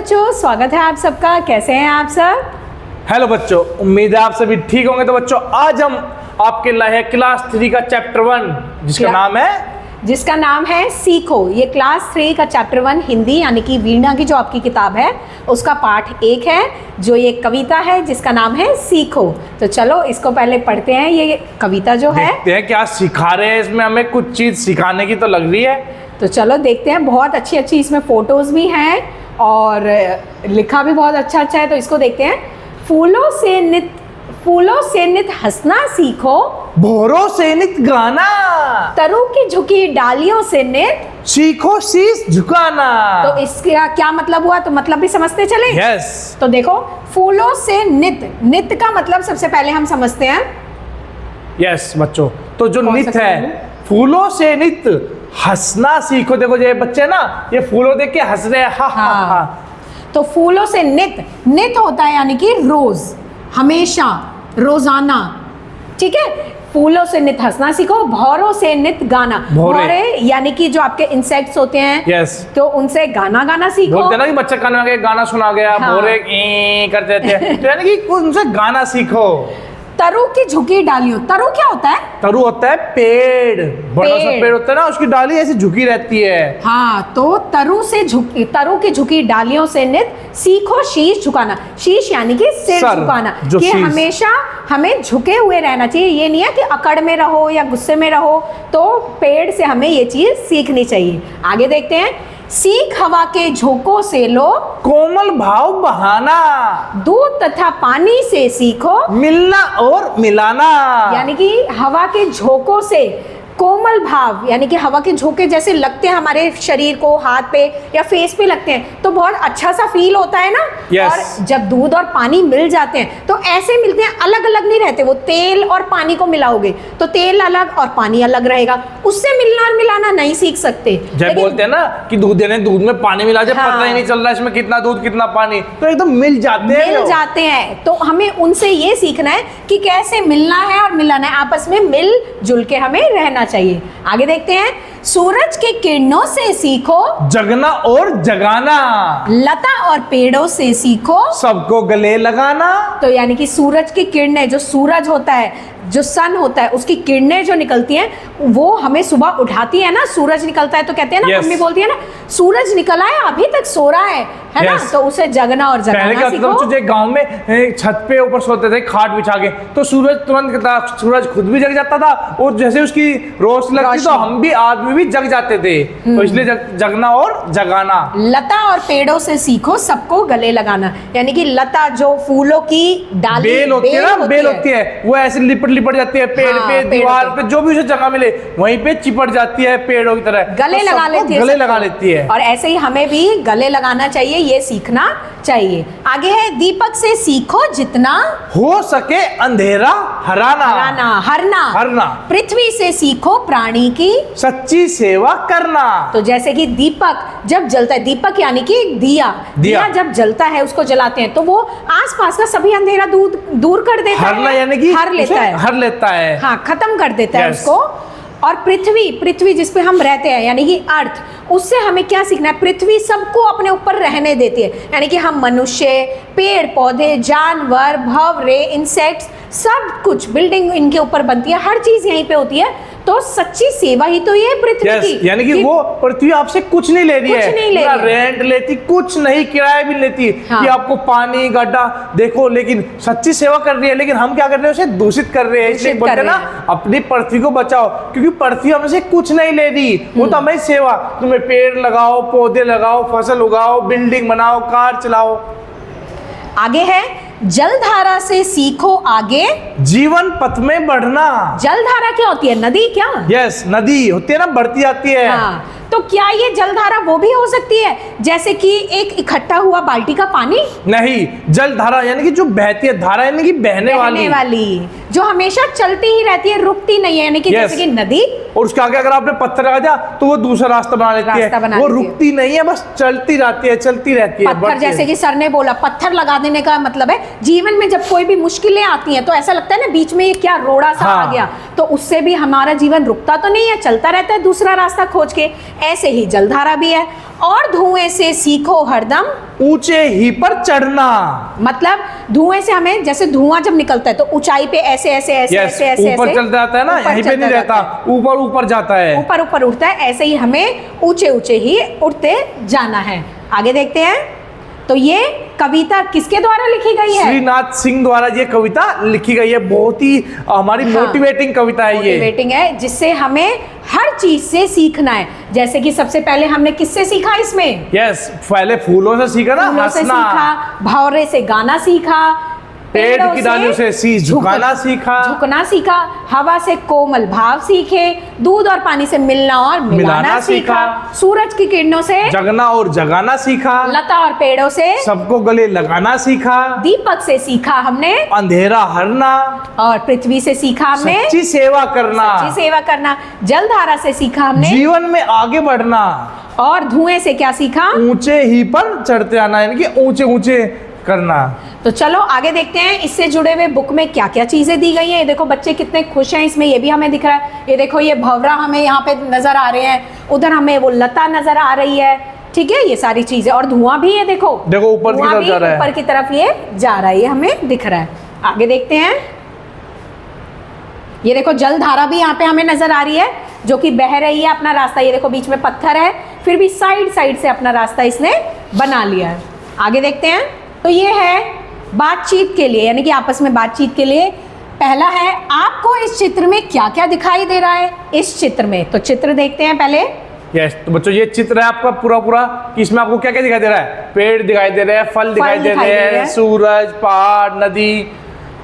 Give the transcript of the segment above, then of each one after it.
बच्चों, स्वागत है आप सबका। कैसे हैं आप सब? हेलो बच्चों, उम्मीद है आप सभी ठीक होंगे। तो बच्चों, आज हम आपके लाए हैं क्लास 3 का चैप्टर 1 जिसका नाम है सीखो। ये क्लास 3 का चैप्टर 1 हिंदी यानी कि वीणा की जो आपकी किताब है उसका पाठ 1 है, जो ये कविता है जिसका नाम है सीखो। तो चलो इसको पहले पढ़ते हैं। ये कविता जो है, देखते हैं क्या सिखा रहे हैं इसमें। हमें कुछ चीज सिखाने की तो लग रही है। तो चलो देखते हैं। बहुत अच्छी अच्छी इसमें फोटोज भी हैं और लिखा भी बहुत अच्छा अच्छा है। तो इसको देखते हैं। फूलों से नित हंसना सीखो, भौरों से नित गाना, तरु की झुकी डालियों से नित सीखो शीश झुकाना। तो इसका क्या मतलब हुआ? तो मतलब भी समझते चले। यस। तो देखो, फूलों से नित का मतलब सबसे पहले हम समझते हैं। यस बच्चों, तो जो कौन नित सा है, फूलों से नित हंसना सीखो। देखो ये बच्चे ना, ये फूलों देख के हंस रहे हैं। हा हा हा। तो फूलों से नित होता है यानी कि रोज, हमेशा, रोजाना। ठीक है। फूलों से नित हंसना सीखो, भौरों से नित गाना। भौरे यानी कि जो आपके इंसेक्ट्स होते हैं। यस। तो उनसे गाना सीखो। बोलते ना कि बच्चा कान में गाना सुना गया। हाँ। भौरे करते थे। तो यानी कि उनसे गाना सीखो। तरु की झुकी डालियों, तरु क्या होता है? तरु होता है पेड़, बड़ा सा पेड़ होता है ना, उसकी डाली ऐसी झुकी रहती है। हाँ, तो तरु की झुकी डालियों से नित सीखो शीश झुकाना। शीश यानी कि सिर झुकाना, कि हमेशा हमें झुके हुए रहना चाहिए। ये नहीं है कि अकड़ में रहो या गुस्से में रहो। तो पेड़ से हमें ये चीज सीखनी चाहिए। आगे देखते हैं। सीख हवा के झोंकों से लो, कोमल भाव बहाना, दूध तथा पानी से सीखो मिलना और मिलाना। यानी कि हवा के झोंकों से कोमल भाव, यानी कि हवा के झोंके जैसे लगते हैं हमारे शरीर को, हाथ पे या फेस पे लगते हैं तो बहुत अच्छा सा फील होता है ना। yes. और जब दूध और पानी मिल जाते हैं तो ऐसे मिलते हैं, अलग अलग नहीं रहते। वो तेल और पानी को मिलाओगे तो तेल अलग और पानी अलग रहेगा, उससे मिलना और मिलाना नहीं सीख सकते। जब बोलते हैं ना कि दूध में पानी मिला जाए, हाँ, पता ही नहीं चल रहा है इसमें कितना दूध कितना पानी, तो एकदम मिल जाते हैं। तो हमें उनसे ये सीखना है कि कैसे मिलना है और मिलाना है, आपस में मिलजुल के हमें रहना चाहिए। आगे देखते हैं। सूरज के किरणों से सीखो जगना और जगाना, लता और पेड़ों से सीखो सबको गले लगाना। तो यानी कि सूरज की किरणें, जो सूरज होता है, जो सन होता है, उसकी किरणें जो निकलती हैं वो हमें सुबह उठाती है ना। सूरज निकलता है तो कहते हैं ना, yes. मम्मी बोलती है ना, सूरज निकला है अभी तक सो रहा है yes. ना। तो उसे जगना और जगाना सीखो। पहले गांव में छत पे ऊपर सोते थे खाट बिछा के, तो सूरज तुरंत सूरज खुद भी जग जाता था और जैसे उसकी रोशनी लगती तो हम भी आदमी भी जग जाते थे। तो इसलिए जगना और जगाना। लता और पेड़ों से सीखो सबको गले लगाना, यानी कि लता जो फूलों की डाली बेल होती है, वो ऐसे लिपट जाती है पेड़ पे, दीवार पे, जो भी उसे जगह मिले वहीं पे चिपट जाती है पेड़ों की तरह, गले लगा लेती है। और ऐसे ही हमें भी गले लगाना चाहिए, ये सीखना चाहिए। आगे है। दीपक से सीखो जितना हो सके अंधेरा हरना। पृथ्वी से सीखो प्राणी की सच्ची सेवा करना। तो जैसे कि दीपक जब जलता है, दीपक यानी कि दिया जब जलता है, उसको जलाते हैं तो वो आसपास का सभी अंधेरा दूर कर देता है। हरना यानी कि हर लेता है। हाँ, खत्म कर देता है उसको। और पृथ्वी जिस पे हम रहते हैं यानी कि अर्थ, उससे हमें क्या सीखना है? पृथ्वी सबको अपने ऊपर रहने देती है, यानी कि हम मनुष्य, पेड़ पौधे, जानवर, भंवरे, इंसेक्ट्स, सब कुछ, बिल्डिंग इनके ऊपर बनती है, हर चीज यहीं पे होती है। तो सच्ची सेवा ही तो ये पृथ्वी की। यानी कि वो पृथ्वी आपसे कुछ नहीं ले रही है, रेंट लेती, कुछ नहीं, किराया भी लेती। हाँ। कि आपको पानी गड्ढा देखो, लेकिन सच्ची सेवा कर रही है। लेकिन हम क्या कर रहे हैं? उसे दूषित कर रहे हैं। इसलिए बोलते हैं ना, अपनी पृथ्वी को बचाओ, क्योंकि पृथ्वी हमसे कुछ नहीं ले रही, वो तो हमें सेवा। तुम्हें पेड़ लगाओ, पौधे लगाओ, फसल उगाओ, बिल्डिंग बनाओ, कार चलाओ। आगे है। जलधारा से सीखो आगे जीवन पथ में बढ़ना। जलधारा क्या होती है? नदी क्या? यस, नदी होती है ना, बढ़ती जाती है। हाँ, तो क्या ये जलधारा वो भी हो सकती है जैसे कि एक इकट्ठा हुआ बाल्टी का पानी? नहीं, जलधारा यानी कि जो बहती है, धारा यानी कि बहने वाली, जो हमेशा चलती ही रहती है, रुकती नहीं है, यानी कि जैसे कि नदी। और उसके आगे अगर आपने पत्थर लगा दिया तो वो दूसरा रास्ता बना लेती है, वो रुकती नहीं है, बस चलती रहती है, चलती रहती है। पत्थर, जैसे कि सर ने बोला, पत्थर लगा देने का मतलब है जीवन में जब कोई भी मुश्किलें आती हैं तो ऐसा लगता है ना, बीच में ये क्या रोड़ा सा आ गया, तो उससे भी हमारा जीवन रुकता तो नहीं है, चलता रहता है दूसरा रास्ता खोज के। ऐसे ही जलधारा भी है। और धुएं से सीखो हरदम ऊंचे ही पर चढ़ना। मतलब धुएं से हमें, जैसे धुआं जब निकलता है तो ऊंचाई पे ऐसे ऐसे ऐसे Yes, ऐसे ऐसे ऊपर चलता जाता है ना, ऊपर यहीं पे चलता नहीं रहता, जाता ऊपर ऊपर जाता है, ऊपर ऊपर उठता है। ऐसे ही हमें ऊंचे ऊंचे ही उठते जाना है। आगे देखते हैं। तो ये कविता किसके द्वारा लिखी गई है? श्रीनाथ सिंह द्वारा ये कविता लिखी गई है। बहुत ही हमारी मोटिवेटिंग कविता है ये। मोटिवेटिंग है, जिससे हमें हर चीज से सीखना है। जैसे कि सबसे पहले हमने किससे सीखा इसमें? यस, पहले फूलों से सीखा ना, फूलों से हंसना। सीखा, भौरे से गाना सीखा, पेड़ की डालियों से शीश झुकाना सीखा, झुकना सीखा, हवा से कोमल भाव सीखे, दूध और पानी से मिलना और मिलाना सीखा, सूरज की किरणों से जगना और जगाना सीखा, लता और पेड़ों से सबको गले लगाना सीखा, दीपक से सीखा हमने अंधेरा हरना, और पृथ्वी से सीखा हमने सच्ची सेवा करना, सच्ची सेवा करना, जलधारा से सीखा हमने जीवन में आगे बढ़ना, और धुएं से क्या सीखा? ऊंचे ही पर चढ़ते आना, यानी कि ऊंचे ऊंचे करना। तो चलो आगे देखते हैं इससे जुड़े हुए बुक में क्या क्या चीजें दी गई हैं। ये देखो बच्चे कितने खुश हैं इसमें, ये भी हमें दिख रहा है। ये देखो ये भंवरा हमें यहाँ पे नजर आ रहे हैं, उधर हमें वो लता नजर आ रही है, ठीक है, ये सारी चीजें। और धुआं भी है, देखो देखो ऊपर की तरफ जा रहा है, ऊपर की तरफ ये जा रहा है, ये हमें दिख रहा है। आगे देखते हैं। ये देखो जलधारा भी यहाँ पे हमें नजर आ रही है, जो कि बह रही है अपना रास्ता। ये देखो बीच में पत्थर है, फिर भी साइड साइड से अपना रास्ता इसने बना लिया है। आगे देखते हैं। तो ये है बातचीत के लिए, यानी कि आपस में बातचीत के लिए। पहला है, आपको इस चित्र में क्या क्या दिखाई दे रहा है? इस चित्र में तो चित्र देखते हैं पहले। यस, तो बच्चों ये चित्र है आपका पूरा पूरा, कि इसमें आपको क्या क्या दिखाई दे रहा है? पेड़ दिखाई दे रहे हैं, फल दिखाई दे रहे हैं, सूरज, पहाड़, नदी,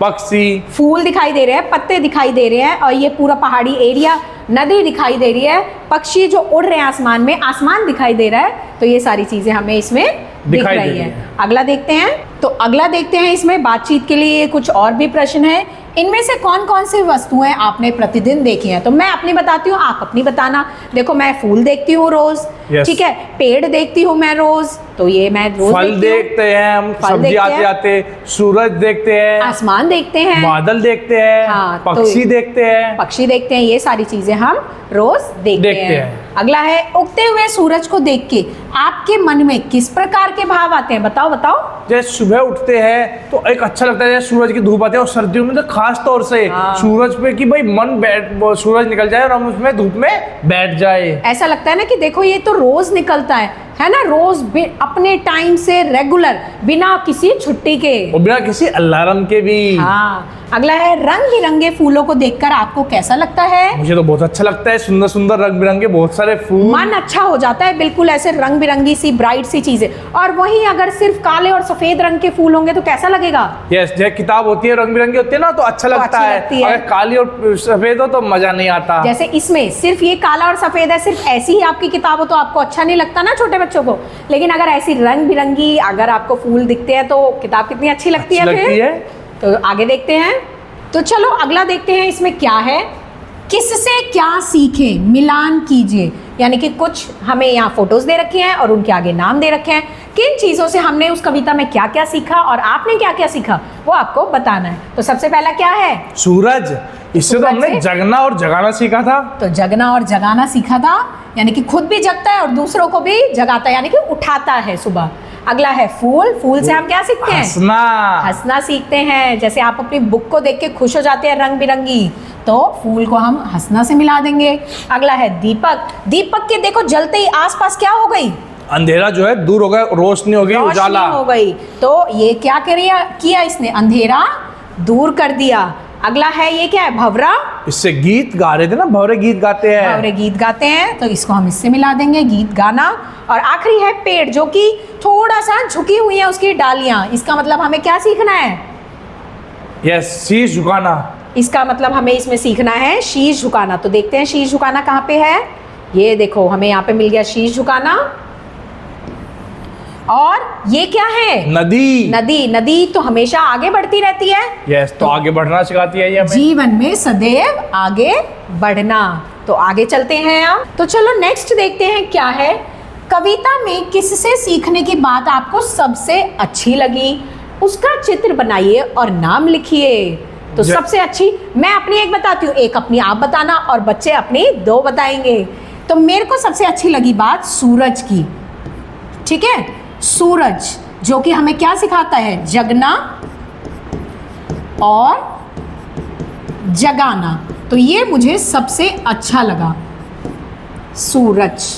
पक्षी, फूल दिखाई दे रहे हैं, पत्ते दिखाई दे रहे हैं, और ये पूरा पहाड़ी एरिया, नदी दिखाई दे रही है, पक्षी जो उड़ रहे हैं आसमान में, आसमान दिखाई दे रहा है। तो ये सारी चीजें हमें इसमें दिख रही है। अगला देखते हैं। तो अगला देखते हैं, इसमें बातचीत के लिए कुछ और भी प्रश्न है। इनमें से कौन कौन सी वस्तुएं आपने प्रतिदिन देखी हैं? तो मैं अपनी बताती हूँ, आप अपनी बताना। देखो मैं फूल देखती हूँ रोज, ठीक है, पेड़ देखती हूँ मैं रोज, तो ये मैं रोज फल देखते हैं हम, सब्जी आते आते, सूरज देखते हैं, आसमान देखते हैं, बादल देखते हैं, हाँ, पक्षी देखते हैं, पक्षी देखते हैं, ये सारी चीजें हम रोज देखते हैं। अगला है, उगते हुए सूरज को देख के आपके मन में किस प्रकार के भाव आते हैं? बताओ बताओ। जैसे सुबह उठते हैं तो एक अच्छा लगता है, जैसे सूरज की धूप आती है, और सर्दियों में तो खास तौर से सूरज पे कि भाई मन बैठ, सूरज निकल जाए और हम उसमें धूप में बैठ जाए। ऐसा लगता है ना कि देखो ये तो रोज निकलता है ना, रोज अपने टाइम से रेगुलर, बिना किसी छुट्टी के और बिना किसी अलार्म के भी। हाँ। अगला है, रंग बिरंगे फूलों को देखकर आपको कैसा लगता है? मुझे तो बहुत अच्छा लगता है, सुंदर सुंदर रंग बिरंगे बहुत सारे फूल, मन अच्छा हो जाता है, बिल्कुल ऐसे रंग बिरंगी सी ब्राइट सी चीजें। और वही अगर सिर्फ काले और सफेद रंग के फूल होंगे तो कैसा लगेगा? यस, जो किताब होती है रंग बिरंगी होती है ना, तो अच्छा लगता है। अगर काली और सफेद हो तो मजा नहीं आता। जैसे इसमें सिर्फ ये काला और सफेद है, सिर्फ ऐसी ही आपकी किताब हो तो आपको अच्छा नहीं लगता ना छोटे बच्चों को। लेकिन अगर ऐसी रंग बिरंगी अगर आपको फूल दिखते हैं तो किताब कितनी अच्छी लगती है फिर। तो आगे देखते हैं। तो चलो अगला देखते हैं, इसमें क्या है, किससे क्या सीखे, मिलान कीजिए। यानी कि कुछ हमें यहाँ फोटोज दे रखी हैं और उनके आगे नाम दे रखे हैं। किन चीज़ों से हमने उस कविता में क्या क्या सीखा और आपने क्या क्या सीखा वो आपको बताना है। तो सबसे पहला क्या है? सूरज। इससे तो हमने जगना और जगाना सीखा था। तो जगना और जगाना सीखा था, यानी कि खुद भी जगता है और दूसरों को भी जगाता है, यानी कि उठाता है सुबह। अगला है फूल। फूल से हम क्या सीखते हैं? हंसना। हंसना सीखते हैं। जैसे आप अपनी बुक को देख के खुश हो जाते हैं रंग बिरंगी, तो फूल को हम हंसना से मिला देंगे। अगला है दीपक। दीपक के देखो जलते ही आसपास क्या हो गई? अंधेरा जो है दूर हो गया, रोशनी हो गई, उजाला हो गई। तो ये क्या किया इसने? अंधेरा दूर कर दिया। अगला है, ये क्या है? भंवरा। इससे गीत गा रहे थे ना, भंवरे गीत गाते हैं, भंवरे गीत गाते हैं, तो इसको हम इससे मिला देंगे, गीत गाना। और आखिरी है पेड़, जो कि थोड़ा सा झुकी हुई है उसकी डालियां। इसका मतलब हमें क्या सीखना है? यस, शीश झुकाना। इसका मतलब हमें इसमें सीखना है शीश झुकाना। तो देखते हैं शीश झुकाना कहाँ पे है। ये देखो हमें यहाँ पे मिल गया शीश झुकाना। और ये क्या है? नदी। नदी। नदी तो हमेशा आगे बढ़ती रहती है। यस, तो आगे बढ़ना सिखाती है ये हमें। जीवन में सदैव आगे बढ़ना। तो आगे चलते हैं हम। तो चलो नेक्स्ट देखते हैं क्या है। कविता में किससे सीखने की बात आपको सबसे अच्छी लगी, उसका चित्र बनाइए और नाम लिखिए। तो सबसे अच्छी मैं अपनी एक बताती हूँ, एक अपनी आप बताना और बच्चे अपनी दो बताएंगे। तो मेरे को सबसे अच्छी लगी बात सूरज की। ठीक है। सूरज जो कि हमें क्या सिखाता है, जगना और जगाना, तो ये मुझे सबसे अच्छा लगा, सूरज।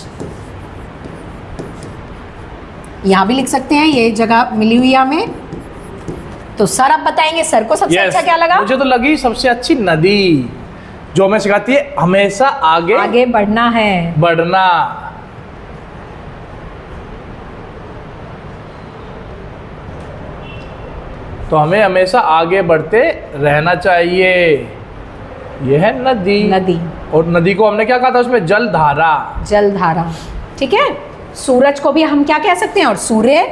यहां भी लिख सकते हैं, ये जगह मिली हुई है हमें। तो सर आप बताएंगे सर को सबसे अच्छा क्या लगा? मुझे तो लगी सबसे अच्छी नदी, जो हमें सिखाती है हमेशा आगे बढ़ना है, बढ़ना। तो हमें हमेशा आगे बढ़ते रहना चाहिए। यह है नदी। और नदी को हमने क्या कहा था उसमें, जलधारा। जलधारा, ठीक है। सूरज को भी हम क्या कह सकते हैं, और सूर्य,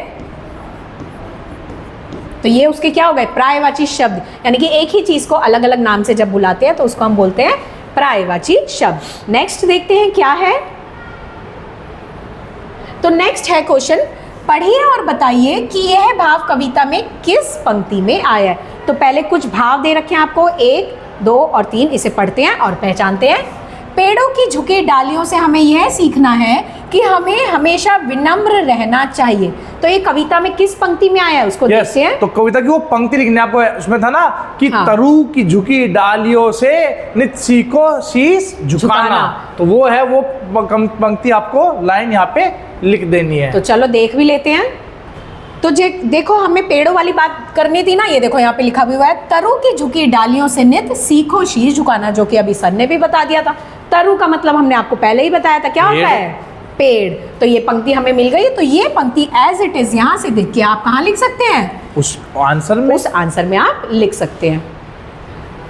तो ये उसके क्या हो गए, पर्यायवाची शब्द। यानी कि एक ही चीज को अलग अलग नाम से जब बुलाते हैं तो उसको हम बोलते हैं पर्यायवाची शब्द। नेक्स्ट देखते हैं क्या है। तो नेक्स्ट है क्वेश्चन, पढ़िए और बताइए कि यह भाव कविता में किस पंक्ति में आया है। तो पहले कुछ भाव दे रखे हैं आपको, 1, 2 और 3, इसे पढ़ते हैं और पहचानते हैं। पेड़ों की झुकी डालियों से हमें यह सीखना है कि हमें हमेशा विनम्र रहना चाहिए। तो ये कविता में किस पंक्ति में आया है उसको देखते हैं। तो कविता की वो पंक्ति लिखने आपको उसमें था ना कि तरु की झुकी डालियों से नित सीखो शीश झुकाना। तो वो है, वो पंक्ति आपको लाइन यहाँ पे लिख देनी है। तो चलो देख भी लेते हैं। तो देखो हमें पेड़ों वाली बात करनी थी ना, ये देखो यहाँ पे लिखा भी हुआ है, तरु की झुकी डालियों से नित सीखो शीश झुकाना, जो कि अभी सर ने भी बता दिया था। तरु का मतलब हमने आपको पहले ही बताया था, क्या होता है, पेड़। तो ये पंक्ति हमें मिल गई। तो ये पंक्ति एज इट इज यहाँ से देख के आप कहाँ लिख सकते हैं, उस आंसर में आप लिख सकते हैं।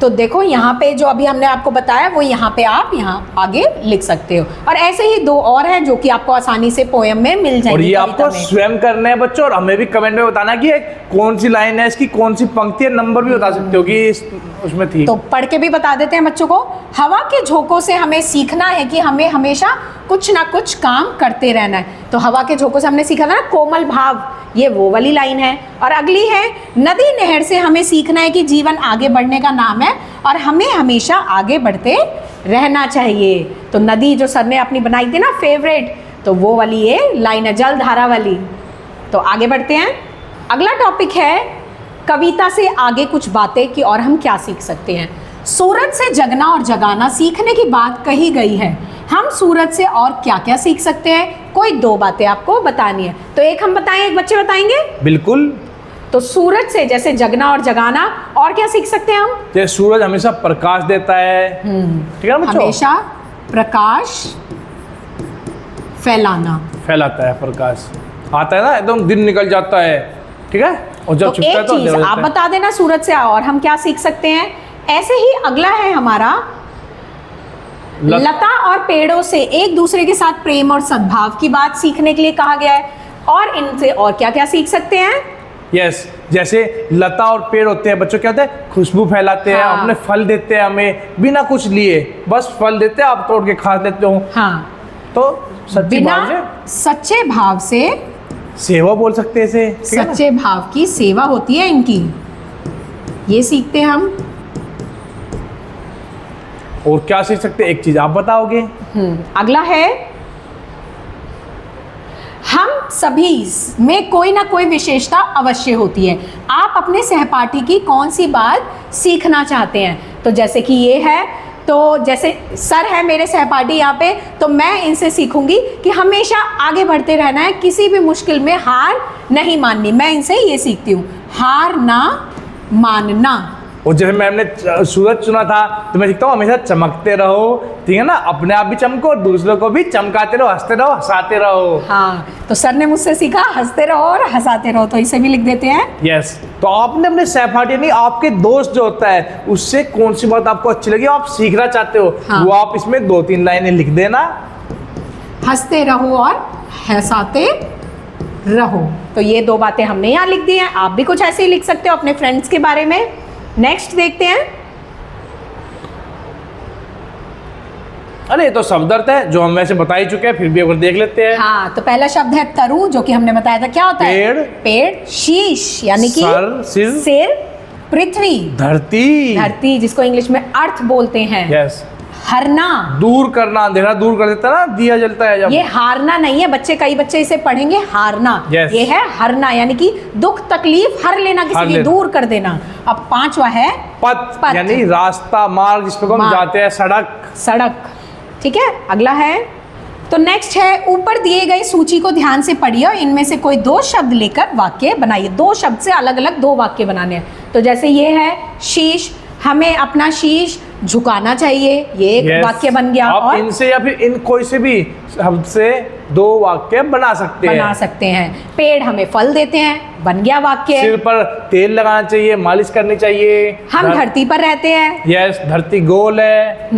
तो देखो यहाँ पे जो अभी हमने आपको बताया वो यहाँ पे आप यहाँ आगे लिख सकते हो। और ऐसे ही 2 और हैं जो कि आपको आसानी से पोएम में मिल जाएंगे। और ये आपको स्वयं करने हैं बच्चों, और हमें भी कमेंट में बताना कि कौन सी लाइन है इसकी, कौन सी पंक्ति है, नंबर भी बता सकते हो कि उसमें थी। तो पढ़ के भी बता देते हैं बच्चों को। हवा के झोंकों से हमें सीखना है कि हमें हमेशा कुछ ना कुछ काम करते रहना है। तो हवा के झोंकों से हमने सीखा था ना कोमल भाव, ये वो वाली लाइन है। और अगली है, नदी नहर से हमें सीखना है कि जीवन आगे बढ़ने का नाम है और हमें हमेशा आगे बढ़ते रहना चाहिए। तो नदी जो सर ने अपनी बनाई थी ना फेवरेट, तो वो वाली ये लाइन है, जलधारा वाली। तो आगे बढ़ते हैं। अगला टॉपिक है कविता से आगे कुछ बातें कि और हम क्या सीख सकते हैं। सूरज से जगना और जगाना सीखने की बात कही गई है। हम सूरज से और क्या क्या सीख सकते हैं, कोई 2 बातें आपको बतानी है। तो एक हम बताएं, एक बच्चे बताएंगे। बिल्कुल। तो सूरज से जैसे जगना और जगाना, और क्या सीख सकते हैं हम, जैसे सूरज हमेशा प्रकाश देता है, ठीक है बच्चों, हमेशा प्रकाश फैलाता है, प्रकाश आता है ना, एकदम दिन निकल जाता है, ठीक है। और जब तो एक चीज आप बता देना सूरज से और हम क्या सीख सकते हैं। ऐसे ही अगला है हमारा, लता और पेड़ों से एक दूसरे के साथ प्रेम और सद्भाव की बात सीखने के लिए कहा गया है। और इनसे और क्या क्या सीख सकते हैं। यस, जैसे लता और पेड़ होते हैं बच्चों, क्या होता है, खुशबू फैलाते हैं, अपने फल देते हैं हमें बिना कुछ लिए, बस फल देते हैं, आप तोड़ के खा लेते हो। हाँ, तो सच्चे भाव से सेवा बोल सकते हैं इसे, सच्चे भाव की सेवा होती है इनकी, ये सीखते हैं हम। और क्या सीख सकते हैं, एक चीज आप बताओगे। अगला है, हम सभी में कोई ना कोई विशेषता अवश्य होती है। आप अपने सहपाठी की कौन सी बात सीखना चाहते हैं। तो जैसे कि ये है, तो जैसे सर है मेरे सहपाठी यहाँ पे, तो मैं इनसे सीखूंगी कि हमेशा आगे बढ़ते रहना है, किसी भी मुश्किल में हार नहीं माननी। मैं इनसे ये सीखती हूँ, हार ना मानना। और जैसे मैम ने सूरज चुना था, तो मैं सीखता हूँ हमेशा चमकते रहो, ठीक है ना, अपने आप भी चमको और दूसरों को भी चमकाते रहो, हंसते रहो, हंसाते रहो। हाँ, तो सर ने मुझसे सीखा हंसते रहो और हंसाते रहो, तो इसे भी लिख देते हैं। यस, तो आपने अपने सहपाठी यानी आपके दोस्त जो होता है उससे कौन सी बात आपको अच्छी लगी, आप सीखना चाहते हो, वो आप इसमें 2-3 लाइनें लिख देना। हंसते रहो और हंसाते रहो, तो ये 2 बातें हमने यहाँ लिख दी हैं। आप भी कुछ ऐसे ही लिख सकते हो अपने फ्रेंड्स के बारे में। नेक्स्ट देखते हैं। अरे तो शब्द अर्थ है जो हम वैसे बता ही चुके हैं, फिर भी अगर देख लेते हैं। हाँ, तो पहला शब्द है तरु, जो कि हमने बताया था क्या होता है, पेड़। शीश यानी कि सिर। पृथ्वी, धरती, जिसको इंग्लिश में अर्थ बोलते हैं। यस। हरना, दूर करना, अंधेरा दूर कर देता ना, दिया जलता है जब। ये हारना नहीं है बच्चे, कई बच्चे इसे पढ़ेंगे हारना। Yes. ये है हरना, यानी कि दुख तकलीफ हर लेना, किसी की दूर कर देना। अब पांचवा है पथ, पथ। यानी रास्ता, मार्ग, जिस पे हम मार्ग। जाते हैं, सड़क। सड़क, ठीक है। अगला है, तो नेक्स्ट है, ऊपर दिए गए सूची को ध्यान से पढ़िए और इनमें से कोई दो शब्द लेकर वाक्य बनाइए। दो शब्द से अलग अलग दो वाक्य बनाने हैं। तो जैसे ये है शीश, हमें अपना शीश झुकाना चाहिए, ये एक Yes. वाक्य बन गया। आप और इनसे या फिर इन कोई से भी शब्द से दो वाक्य बना सकते हैं। पेड़ हमें फल देते हैं, बन गया वाक्य। सिर पर तेल लगाना चाहिए, मालिश करनी चाहिए। हम धरती पर रहते हैं। यस, धरती गोल है।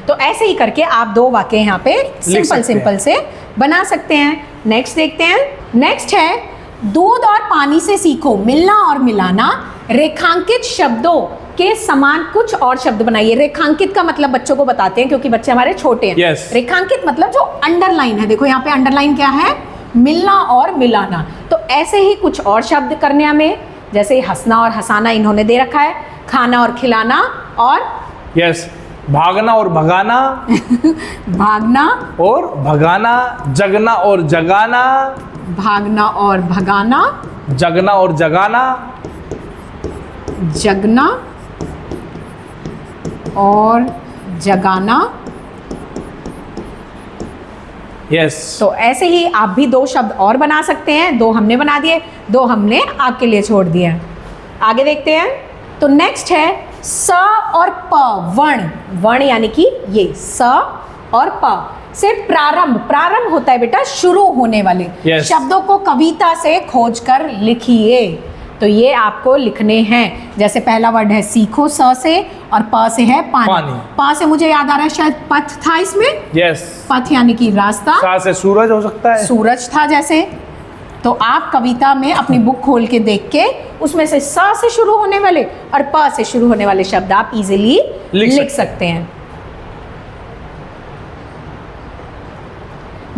तो ऐसे ही करके आप दो वाक्य यहाँ पे सिंपल से बना सकते हैं। नेक्स्ट देखते हैं। नेक्स्ट है, दूध और पानी से सीखो मिलना और मिलाना, रेखांकित शब्दों के समान कुछ और शब्द बनाइए। रेखांकित का मतलब बच्चों को बताते हैं क्योंकि बच्चे हमारे छोटे हैं। Yes. रेखांकित मतलब जो अंडरलाइन है, देखो यहाँ पे अंडरलाइन क्या है, मिलना और मिलाना। तो ऐसे ही कुछ और शब्द करने हमें, जैसे हंसना और हंसाना इन्होंने दे रखा है, खाना और खिलाना, और यस, भागना और भगाना। भागना और भगाना, जगना और जगाना। भागना और भगाना, जगना और जगाना। जगना और जगाना। यस। तो ऐसे ही आप भी दो शब्द और बना सकते हैं। दो हमने बना दिए, दो हमने आपके लिए छोड़ दिए। आगे देखते हैं। तो नेक्स्ट है, स और प वर्ण। वर्ण यानी कि ये स और प से प्रारंभ होता है बेटा, शुरू होने वाले Yes. शब्दों को कविता से खोजकर लिखिए। तो ये आपको लिखने हैं। जैसे पहला वर्ड है सीखो, स से, और प से है पानी। प से मुझे याद आ रहा है शायद पथ था इसमें। यस। पथ यानी कि रास्ता। सा से सूरज हो सकता है। सूरज था जैसे। तो आप कविता में अपनी बुक खोल के देख के उसमें से स से शुरू होने वाले और प से शुरू होने वाले शब्द आप इजीली लिख सकते हैं।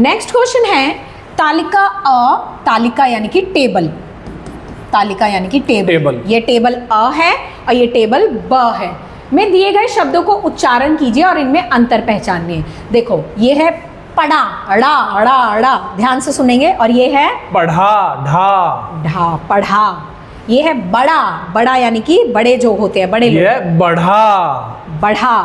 नेक्स्ट क्वेश्चन है, तालिका अ, तालिका यानी कि टेबल, तालिका यानी कि टेबल। ये टेबल अ है और ये टेबल ब है। में दिए गए शब्दों को उच्चारण कीजिए और इनमें अंतर पहचानिए। देखो ये है पढ़ा, अड़ा अड़ा अड़ा, ध्यान से सुनेंगे। और ये है पढ़ा, ढा ढा, पढ़ा। ये है बड़ा, बड़ा यानी कि बड़े जो होते हैं, बड़े ये है बढ़ा, बढ़ा।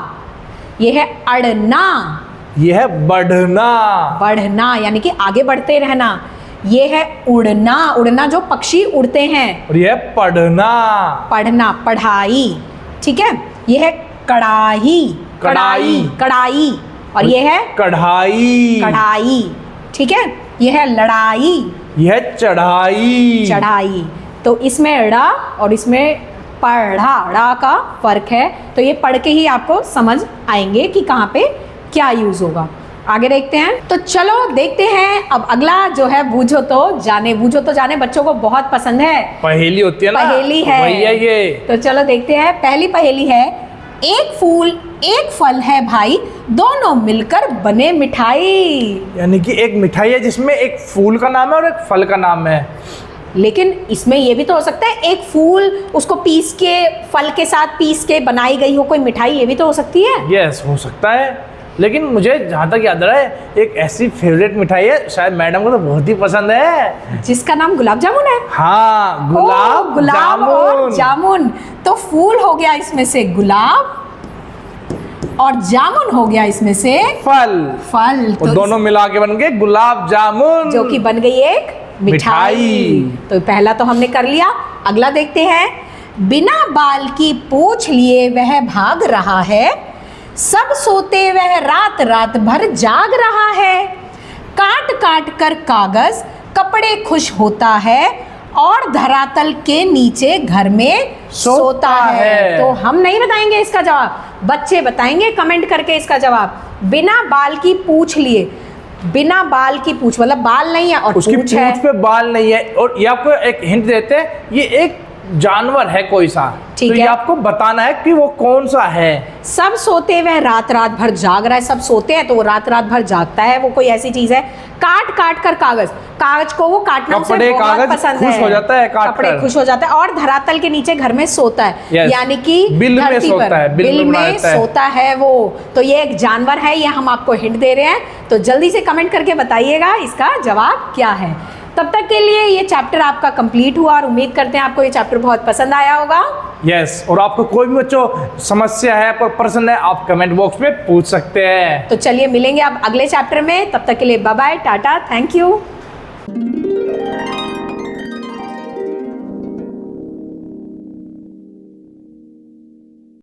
ये है अड़ना, ये है बढ़ना, बढ़ना यानी कि आगे बढ़ते रहना। ये है उड़ना, उड़ना जो पक्षी उड़ते हैं। और ये है पढ़ना, पढ़ना, पढ़ाई, ठीक है। ये है कढ़ाई, कढ़ाई, कढ़ाई। और ये है कढ़ाई, कढ़ाई, ठीक है। ये है लड़ाई, ये है चढ़ाई, चढ़ाई। तो इसमें ड़ा और इसमें पढ़ा, ड़ा का फर्क है। तो ये पढ़ के ही आपको समझ आएंगे कि कहाँ पे क्या यूज होगा। आगे देखते हैं। तो चलो देखते हैं अब अगला जो है, बूझो तो जाने। बूझो तो जाने बच्चों को बहुत पसंद है। पहेली होती है ना, पहेली है, वही है ये। तो चलो देखते हैं। पहली पहेली है, एक फूल एक फल है भाई, दोनों मिलकर बने मिठाई। यानी कि एक मिठाई है जिसमें एक फूल का नाम है और एक फल का नाम है। लेकिन इसमें ये भी तो हो सकता है एक फूल उसको पीस के, फल के साथ पीस के बनाई गई हो कोई मिठाई, ये भी तो हो सकती है। यस, हो सकता है। लेकिन मुझे जहाँ तक याद रहा है, एक ऐसी फेवरेट मिठाई है, शायद मैडम को तो बहुत ही पसंद है, जिसका नाम गुलाब जामुन है। हाँ, गुलाब गुलाब और जामुन। तो फूल हो गया इसमें से गुलाब और जामुन हो गया इसमें से फल। फल। तो दोनों मिला के बन गए गुलाब जामुन, जो कि बन गई एक मिठाई। तो पहला तो हमने कर लिया। अगला देखते हैं। बिना बाल की पूंछ लिए वह भाग रहा है, सब सोते वह रात रात भर जाग रहा है, काट काट कर कागज कपड़े खुश होता है, और धरातल के नीचे घर में सोता है। तो हम नहीं बताएंगे इसका जवाब, बच्चे बताएंगे कमेंट करके इसका जवाब। बिना बाल की पूंछ लिए, बिना बाल की पूंछ मतलब बाल नहीं है और उसकी पूंछ पूंछ पे बाल नहीं है। और ये आपको एक हिंट देते हैं, ये एक जानवर है कोई सा। ठीक तो ये है। आपको बताना है कि वो कौन सा है। सब सोते हुए रात रात भर जाग रहा है, सब सोते हैं तो वो रात रात भर जागता है, वो कोई ऐसी चीज है। काट काट कर कागज को वो काटना उसे कपड़े, बहुत कागज पसंद खुश है। हो जाता है काट कपड़े कर। खुश हो जाता है और धरातल के नीचे घर में सोता है, Yes. यानी कि बिल में धरती सोता पर है, बिल में रहता है। सोता है वो। तो ये एक जानवर है, ये हम आपको हिंट दे रहे हैं, तो जल्दी से कमेंट करके बताइएगा इसका जवाब क्या है। तब तक के लिए ये चैप्टर आपका कंप्लीट हुआ और उम्मीद करते हैं आपको ये चैप्टर बहुत पसंद आया होगा। यस, और आपको कोई भी बच्चों समस्या है, आपको प्रश्न है, आप कमेंट बॉक्स में पूछ सकते हैं। तो चलिए मिलेंगे अब अगले चैप्टर में, तब तक के लिए bye bye, tata, thank you.